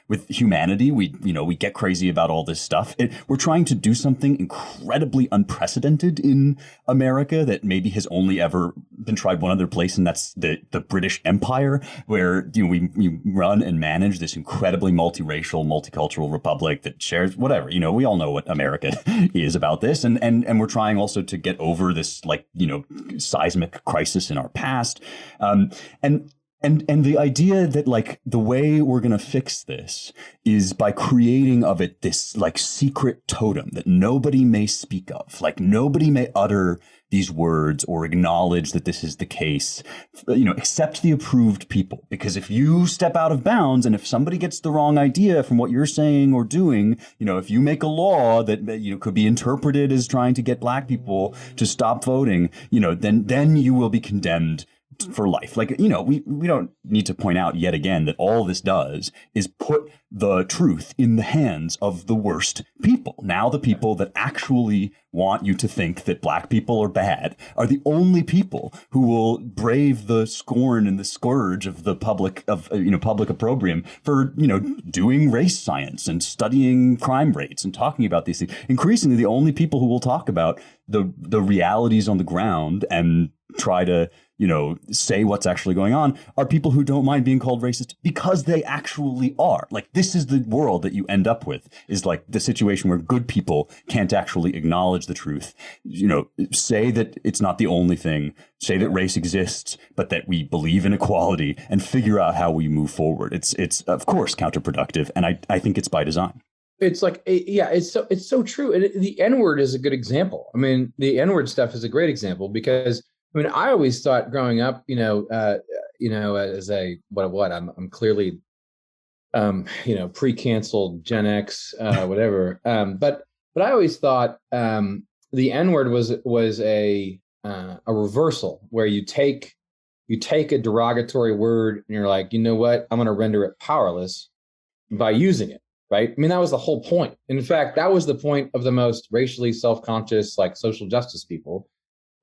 with humanity. We get crazy about all this stuff. We're trying to do something incredibly unprecedented in America that maybe has only ever been tried one other place, and that's the British Empire, where we run and manage this incredibly multiracial, multicultural republic that shares whatever. We all know what America is about this, and we're trying also to get over this seismic crisis in our past, and the idea that like the way we're going to fix this is by creating of it this like secret totem that nobody may speak of, like nobody may utter these words or acknowledge that this is the case, except the approved people. Because if you step out of bounds and if somebody gets the wrong idea from what you're saying or doing, if you make a law that could be interpreted as trying to get black people to stop voting, then you will be condemned for life. Like, we don't need to point out yet again that all this does is put the truth in the hands of the worst people. Now the people that actually want you to think that black people are bad are the only people who will brave the scorn and the scourge of the public opprobrium for, doing race science and studying crime rates and talking about these things. Increasingly, the only people who will talk about the realities on the ground and try to say what's actually going on are people who don't mind being called racist because they actually are. Like, this is the world that you end up with, is like the situation where good people can't actually acknowledge the truth, say that it's not the only thing, say that race exists, but that we believe in equality and figure out how we move forward. It's of course counterproductive. And I think it's by design. It's like, it's so true. And the N-word is a good example. The N-word stuff is a great example because I always thought growing up, as I'm clearly, pre-canceled Gen X, whatever. But I always thought, the N-word was a reversal where you take a derogatory word and you're like, you know what, I'm going to render it powerless by using it, right? I mean, that was the whole point. In fact, that was the point of the most racially self-conscious, like social justice people,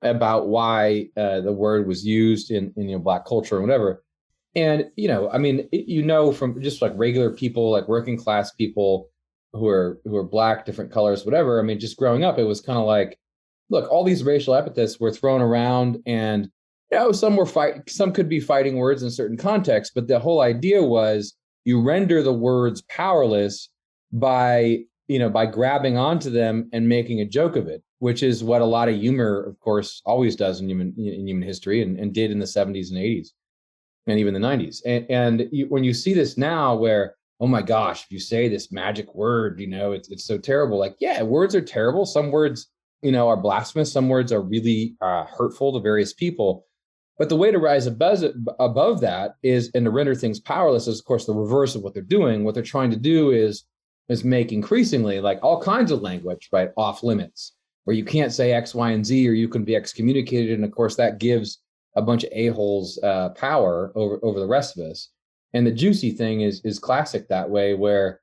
about why the word was used in Black culture and whatever. And I mean, from just like regular people, like working class people who are Black, different colors, whatever. I mean, just growing up, it was kind of like, look, all these racial epithets were thrown around, and some could be fighting words in certain contexts, but the whole idea was you render the words powerless by grabbing onto them and making a joke of it, which is what a lot of humor, of course, always does in human history, and did in the 70s and 80s and even the 90s. And when you see this now, where, oh my gosh, if you say this magic word, it's so terrible. Like, yeah, words are terrible. Some words, are blasphemous. Some words are really hurtful to various people. But the way to rise above that is, and to render things powerless, is, of course, the reverse of what they're doing. What they're trying to do is make increasingly, like, all kinds of language, right, off limits, where you can't say X, Y, and Z, or you can be excommunicated. And of course, that gives a bunch of a-holes power over the rest of us. And the juicy thing is classic that way, where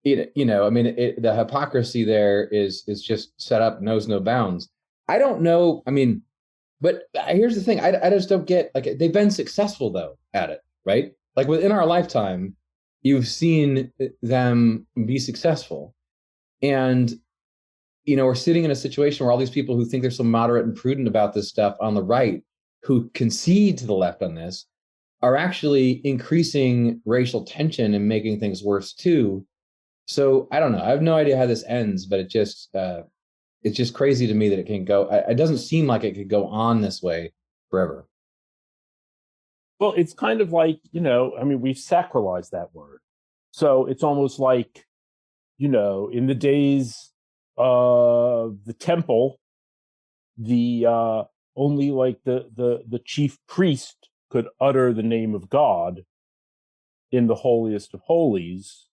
the hypocrisy there is just set up, knows no bounds. I don't know. I mean, but here's the thing. I just don't get, like, they've been successful though at it, right? Like, within our lifetime, you've seen them be successful. And, we're sitting in a situation where all these people who think they're so moderate and prudent about this stuff on the right, who concede to the left on this, are actually increasing racial tension and making things worse too. So I don't know. I have no idea how this ends, but it's just crazy to me that it can go. It doesn't seem like it could go on this way forever. Well, it's kind of like, I mean, we've sacralized that word. So it's almost like, in the days of the temple, the only like the chief priest could utter the name of God in the holiest of holies.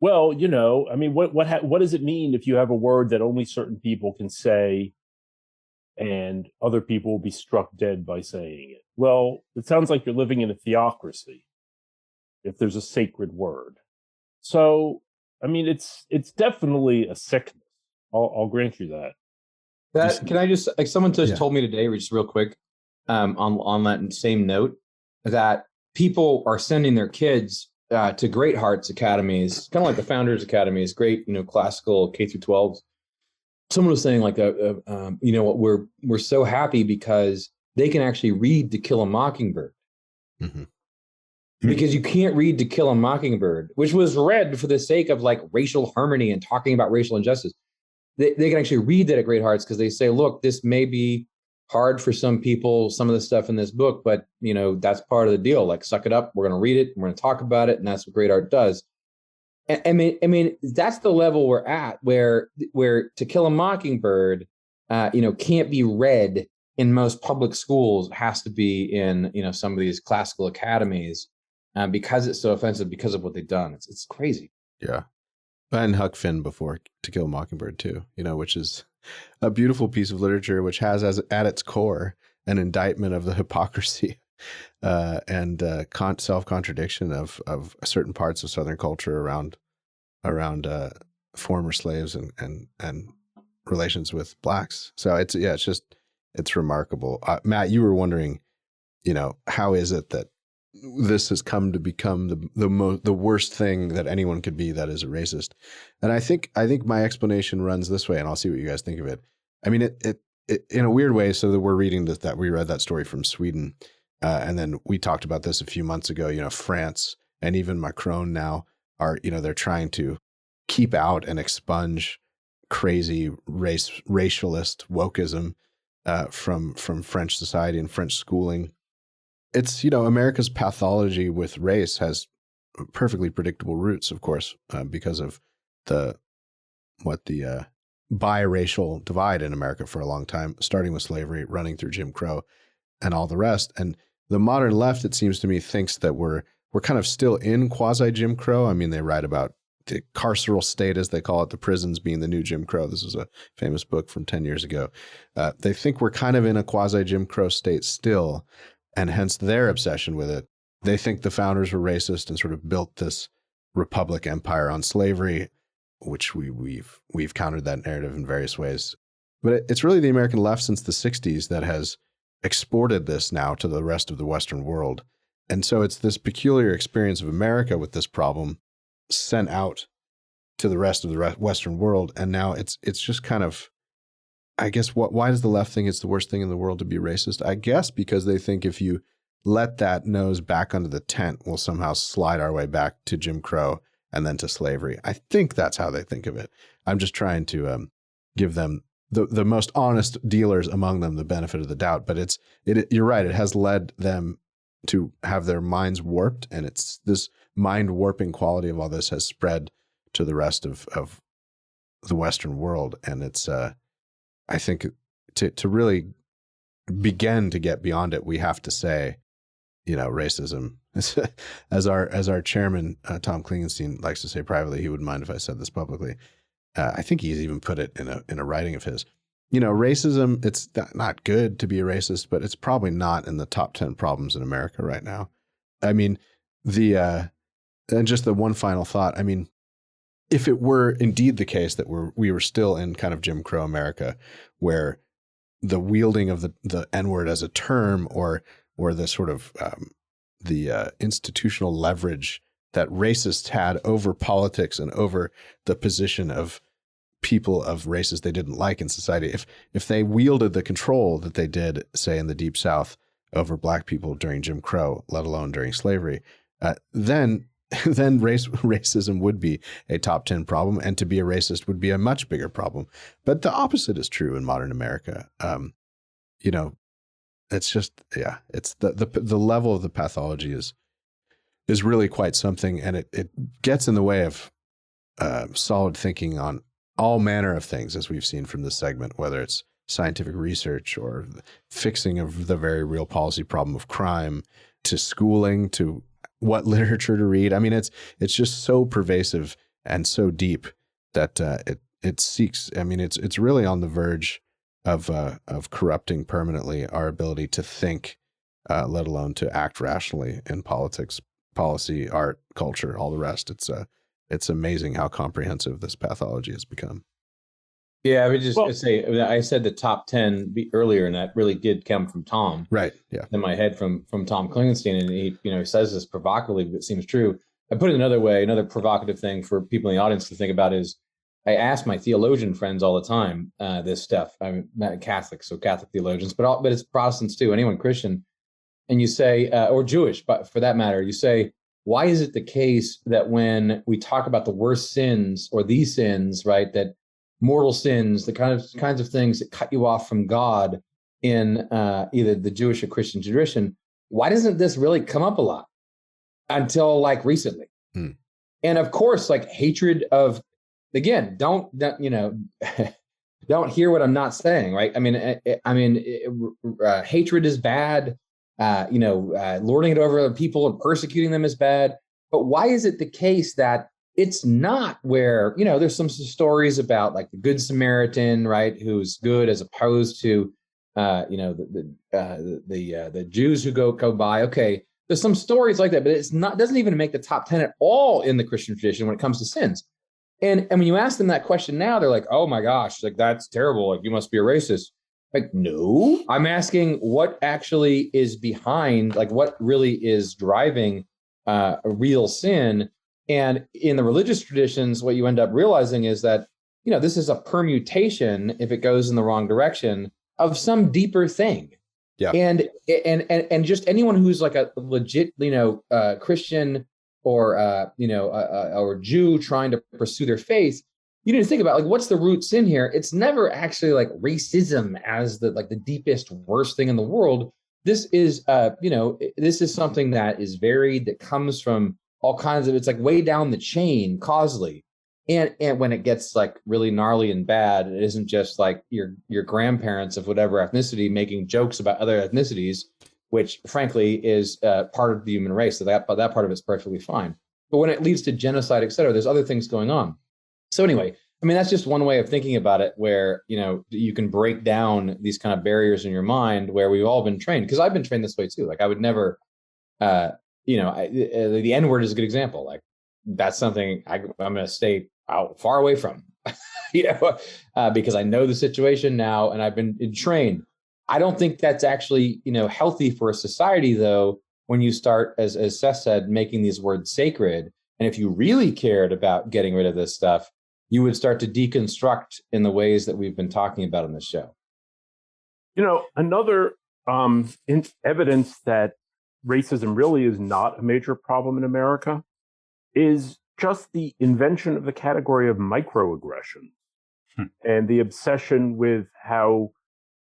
Well, I mean, what does it mean if you have a word that only certain people can say, and other people will be struck dead by saying it? Well, it sounds like you're living in a theocracy if there's a sacred word. So, I mean, it's definitely a sickness. I'll grant you that. Can I just, like, someone just told me today, just real quick, on that same note, that people are sending their kids to Great Hearts academies, kind of like the Founders Academies, great, classical K through 12s. Someone was saying, like, we're so happy because they can actually read To Kill a Mockingbird. Mm-hmm. Because you can't read To Kill a Mockingbird, which was read for the sake of, like, racial harmony and talking about racial injustice. They can actually read that at Great Hearts because they say, look, this may be hard for some people, some of the stuff in this book, but, that's part of the deal. Like, suck it up. We're going to read it. We're going to talk about it. And that's what Great Art does. I mean, that's the level we're at, where To Kill a Mockingbird, can't be read in most public schools. It has to be in, some of these classical academies because it's so offensive because of what they've done. It's crazy. Yeah. And Huck Finn before To Kill a Mockingbird too, which is a beautiful piece of literature, which has at its core an indictment of the hypocrisy and self-contradiction of certain parts of Southern culture around former slaves and relations with blacks. So it's remarkable. Matt, you were wondering, how is it that this has come to become the worst thing that anyone could be that is a racist? And I think my explanation runs this way, and I'll see what you guys think of it. I mean, it in a weird way. So that we're reading that we read that story from Sweden, and then we talked about this a few months ago. France and even Macron now are, they're trying to keep out and expunge crazy racialist wokeism from French society and French schooling. It's, America's pathology with race has perfectly predictable roots, of course, because of the biracial divide in America for a long time, starting with slavery, running through Jim Crow and all the rest. And the modern left, it seems to me, thinks that we're kind of still in quasi Jim Crow. I mean, they write about the carceral state, as they call it, the prisons being the new Jim Crow. This is a famous book from 10 years ago. They think we're kind of in a quasi-Jim Crow state still, and hence their obsession with it. They think the founders were racist and sort of built this republic empire on slavery, which we've countered that narrative in various ways. But it's really the American left since the 60s that has exported this now to the rest of the Western world. And so it's this peculiar experience of America with this problem sent out to the rest of the Western world. And now it's just kind of, I guess, why does the left think it's the worst thing in the world to be racist? I guess because they think if you let that nose back under the tent, we'll somehow slide our way back to Jim Crow and then to slavery. I think that's how they think of it. I'm just trying to give them the most honest dealers among them the benefit of the doubt. But you're right. It has led them to have their minds warped, and it's this mind warping quality of all this has spread to the rest of the Western world. And it's, I think to really begin to get beyond it, we have to say, racism, as our chairman, Tom Klingenstein, likes to say privately, he wouldn't mind if I said this publicly. I think he's even put it in a writing of his. Racism, it's not good to be a racist, but it's probably not in the top 10 problems in America right now. I mean, and just the one final thought, I mean, if it were indeed the case that we were still in kind of Jim Crow America, where the wielding of the N-word as a term or the sort of the institutional leverage that racists had over politics and over the position of people of races they didn't like in society, if they wielded the control that they did, say, in the Deep South over Black people during Jim Crow, let alone during slavery, then racism would be a top 10 problem, and to be a racist would be a much bigger problem. But the opposite is true in modern America. It's just, it's the level of the pathology is really quite something, and it gets in the way of solid thinking on all manner of things, as we've seen from this segment, whether it's scientific research or fixing of the very real policy problem of crime, to schooling, to what literature to read. I mean, it's just so pervasive and so deep that it seeks. I mean, it's really on the verge of corrupting permanently our ability to think, let alone to act rationally in politics, policy, art, culture, all the rest. It's amazing how comprehensive this pathology has become. Yeah, I would just say, I said the top 10 earlier, and that really did come from Tom. Right. Yeah. In my head from Tom Klingenstein, and he says this provocatively, but it seems true. I put it another way. Another provocative thing for people in the audience to think about is, I ask my theologian friends all the time this stuff. I'm not Catholic, so Catholic theologians, but it's Protestants too. Anyone Christian, and you say, or Jewish, but for that matter, you say, why is it the case that when we talk about the worst sins or these sins, right, that mortal sins, the kinds of things that cut you off from God in either the Jewish or Christian tradition, why doesn't this really come up a lot until like recently? And of course, like hatred of, again, don't hear what I'm not saying, right? I mean, hatred is bad. Lording it over other people and persecuting them is bad. But why is it the case that it's not where, there's some stories about like the Good Samaritan, right, who's good as opposed to, the Jews who go by. Okay, there's some stories like that, but doesn't even make the top 10 at all in the Christian tradition when it comes to sins. And when you ask them that question now, they're like, oh my gosh, like that's terrible. Like you must be a racist. Like, no, I'm asking what actually is behind, like what really is driving a real sin. And in the religious traditions, what you end up realizing is that, this is a permutation, if it goes in the wrong direction, of some deeper thing. Yeah. And just anyone who's like a legit, Christian or Jew trying to pursue their faith, you need to think about like what's the root sin here. It's never actually like racism as the deepest worst thing in the world. This is this is something that is varied, that comes from all kinds of, it's like way down the chain causally. And when it gets like really gnarly and bad, it isn't just like your grandparents of whatever ethnicity making jokes about other ethnicities, which frankly is part of the human race. So that part of it's perfectly fine. But when it leads to genocide, et cetera, there's other things going on. So anyway, I mean, that's just one way of thinking about it, where, you know, you can break down these kind of barriers in your mind where we've all been trained. Because I've been trained this way too. Like I would never, the N word is a good example. Like that's something I'm going to stay out far away from, because I know the situation now and I've been trained. I don't think that's actually, healthy for a society, though, when you start, as Seth said, making these words sacred. And if you really cared about getting rid of this stuff, you would start to deconstruct in the ways that we've been talking about on the show. Another evidence that racism really is not a major problem in America is just the invention of the category of microaggression and the obsession with how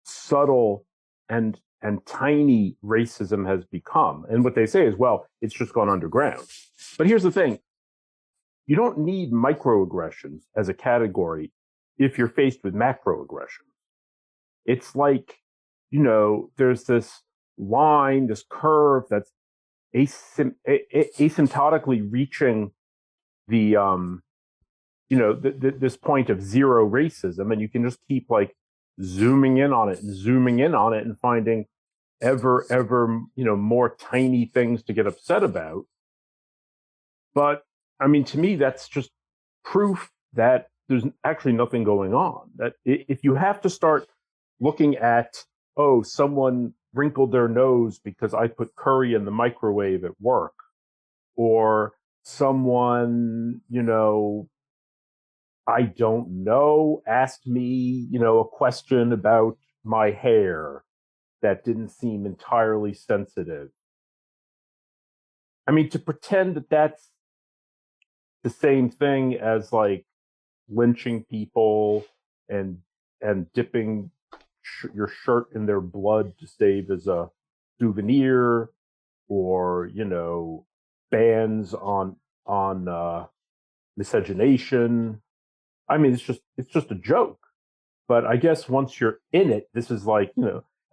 subtle and tiny racism has become. And what they say is, well, it's just gone underground. But here's the thing. You don't need microaggressions as a category if you're faced with macroaggression. It's like, there's this line, this curve that's asymptotically reaching the, this point of zero racism. And you can just keep like zooming in on it and finding ever, more tiny things to get upset about. But I mean, to me, that's just proof that there's actually nothing going on. That if you have to start looking at, oh, someone wrinkled their nose because I put curry in the microwave at work, or someone, I don't know, asked me, a question about my hair that didn't seem entirely sensitive. I mean, to pretend that that's the same thing as like lynching people and dipping your shirt in their blood to save as a souvenir, or bans on miscegenation. I mean, it's just a joke. But I guess once you're in it, this is like,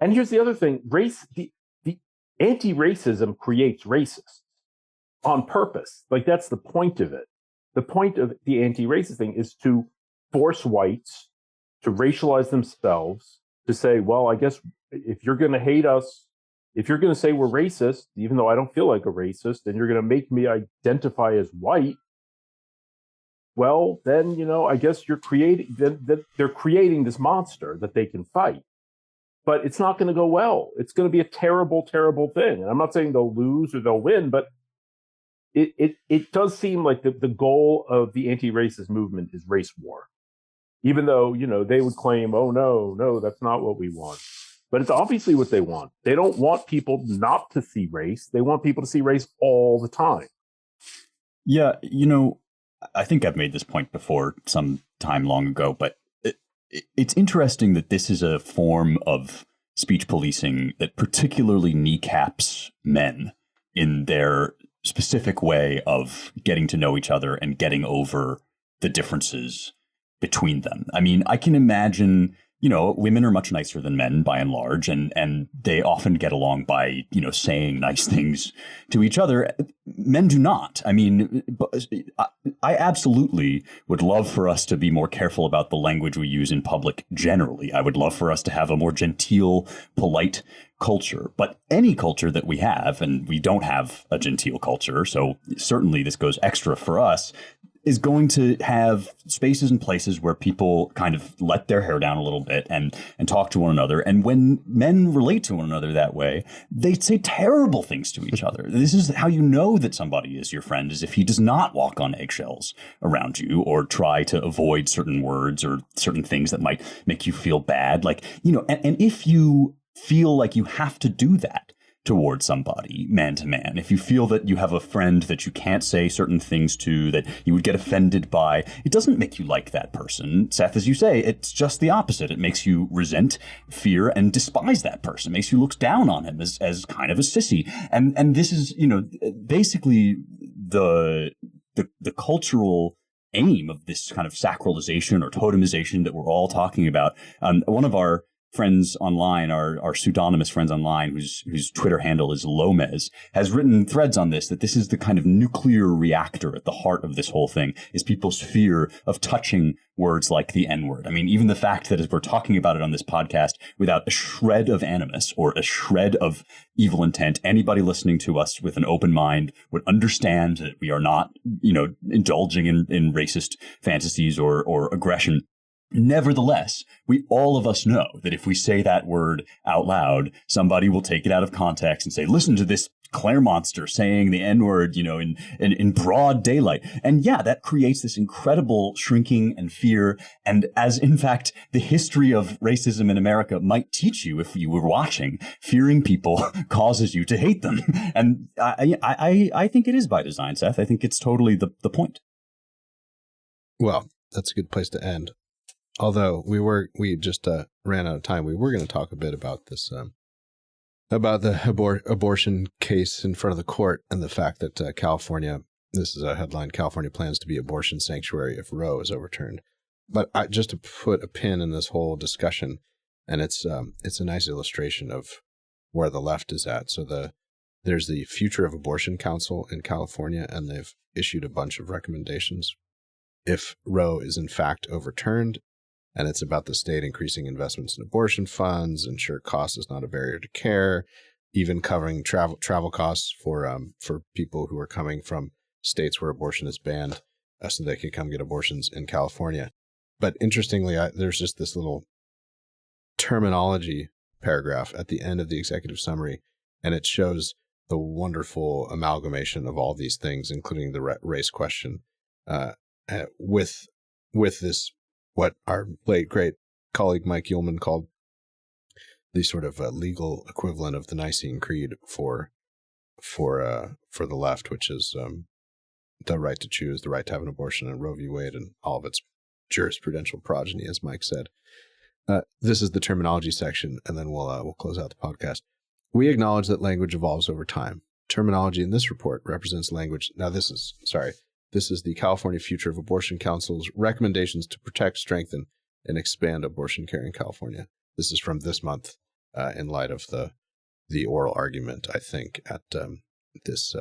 and here's the other thing: the anti-racism creates racists on purpose. Like that's the point of it. The point of the anti-racist thing is to force whites to racialize themselves, to say, well, I guess if you're going to hate us, if you're going to say we're racist, even though I don't feel like a racist, and you're going to make me identify as white, well, then, I guess they're creating this monster that they can fight. But it's not going to go well. It's going to be a terrible, terrible thing. And I'm not saying they'll lose or they'll win, but it does seem like the goal of the anti-racist movement is race war, even though, they would claim, oh, no, that's not what we want. But it's obviously what they want. They don't want people not to see race. They want people to see race all the time. Yeah, I think I've made this point before some time long ago, but it's interesting that this is a form of speech policing that particularly kneecaps men in their specific way of getting to know each other and getting over the differences between them. I mean, I can imagine, women are much nicer than men by and large, and they often get along by, saying nice things to each other. Men do not. I mean, I absolutely would love for us to be more careful about the language we use in public generally. I would love for us to have a more genteel, polite culture. But any culture that we have, and we don't have a genteel culture, so certainly this goes extra for us, is going to have spaces and places where people kind of let their hair down a little bit and talk to one another. And when men relate to one another that way, they say terrible things to each other. This is how you know that somebody is your friend, is if he does not walk on eggshells around you or try to avoid certain words or certain things that might make you feel bad. Like, and if you feel like you have to do that towards somebody, man to man, if you feel that you have a friend that you can't say certain things to, that you would get offended by, it doesn't make you like that person. Seth, as you say, it's just the opposite. It makes you resent, fear, and despise that person. It makes you look down on him as kind of a sissy. And this is, basically the cultural aim of this kind of sacralization or totemization that we're all talking about. One of our friends online, our pseudonymous friends online, whose Twitter handle is Lomez, has written threads on this, that this is the kind of nuclear reactor at the heart of this whole thing, is people's fear of touching words like the N-word. I mean, even the fact that as we're talking about it on this podcast without a shred of animus or a shred of evil intent, anybody listening to us with an open mind would understand that we are not, indulging in racist fantasies or aggression. Nevertheless, all of us know that if we say that word out loud, somebody will take it out of context and say, listen to this Claremonster saying the N-word, in broad daylight. And yeah, that creates this incredible shrinking and fear. And as in fact, the history of racism in America might teach you if you were watching, fearing people causes you to hate them. And I think it is by design, Seth. I think it's totally the point. Well, that's a good place to end. Although we just ran out of time. We were going to talk a bit about this, about the abortion case in front of the court, and the fact that California, this is a headline, California plans to be abortion sanctuary if Roe is overturned. But just to put a pin in this whole discussion, and it's a nice illustration of where the left is at. So there's the Future of Abortion Council in California, and they've issued a bunch of recommendations if Roe is in fact overturned. And it's about the state increasing investments in abortion funds, ensure cost is not a barrier to care, even covering travel costs for people who are coming from states where abortion is banned, so they can come get abortions in California. But interestingly, there's just this little terminology paragraph at the end of the executive summary, and it shows the wonderful amalgamation of all these things, including the race question, with this, what our late great colleague Mike Ullman called the sort of legal equivalent of the Nicene Creed for the left, which is the right to choose, the right to have an abortion, and Roe v. Wade and all of its jurisprudential progeny, as Mike said. This is the terminology section, and then we'll close out the podcast. We acknowledge that language evolves over time. Terminology in this report represents language. Now, this is the California Future of Abortion Council's recommendations to protect, strengthen, and expand abortion care in California. This is from this month, in light of the oral argument, I think, at this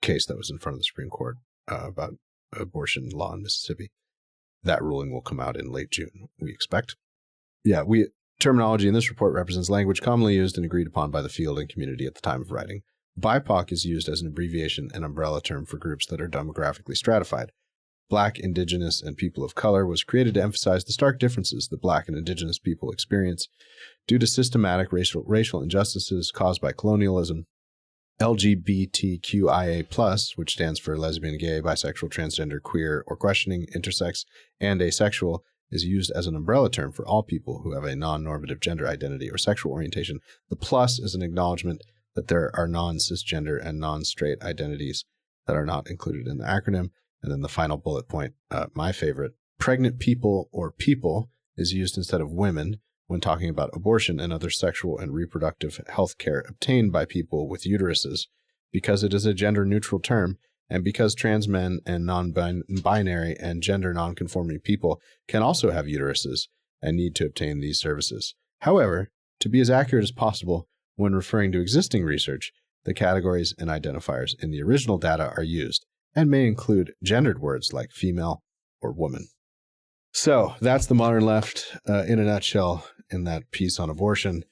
case that was in front of the Supreme Court about abortion law in Mississippi. That ruling will come out in late June, we expect. Yeah, terminology in this report represents language commonly used and agreed upon by the field and community at the time of writing. BIPOC is used as an abbreviation and umbrella term for groups that are demographically stratified. Black, Indigenous, and people of color was created to emphasize the stark differences that Black and Indigenous people experience due to systematic racial injustices caused by colonialism. LGBTQIA+, which stands for lesbian, gay, bisexual, transgender, queer, or questioning, intersex, and asexual, is used as an umbrella term for all people who have a non-normative gender identity or sexual orientation. The plus is an acknowledgement that there are non-cisgender and non-straight identities that are not included in the acronym. And then the final bullet point, my favorite, pregnant people or people is used instead of women when talking about abortion and other sexual and reproductive health care obtained by people with uteruses, because it is a gender-neutral term, and because trans men and non-binary and gender non-conforming people can also have uteruses and need to obtain these services. However, to be as accurate as possible, when referring to existing research, the categories and identifiers in the original data are used and may include gendered words like female or woman. So that's the modern left in a nutshell in that piece on abortion.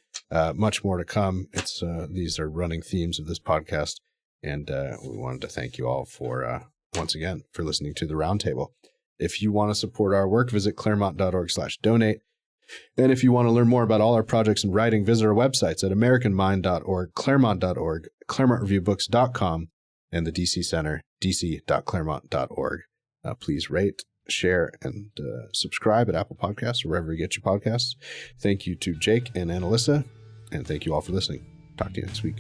Much more to come. These are running themes of this podcast, and we wanted to thank you all for, once again, for listening to the Roundtable. If you want to support our work, visit claremont.org/donate. And if you want to learn more about all our projects and writing, visit our websites at americanmind.org, claremont.org, claremontreviewbooks.com, and the DC Center, dc.claremont.org. Please rate, share, and subscribe at Apple Podcasts or wherever you get your podcasts. Thank you to Jake and Annalisa, and thank you all for listening. Talk to you next week.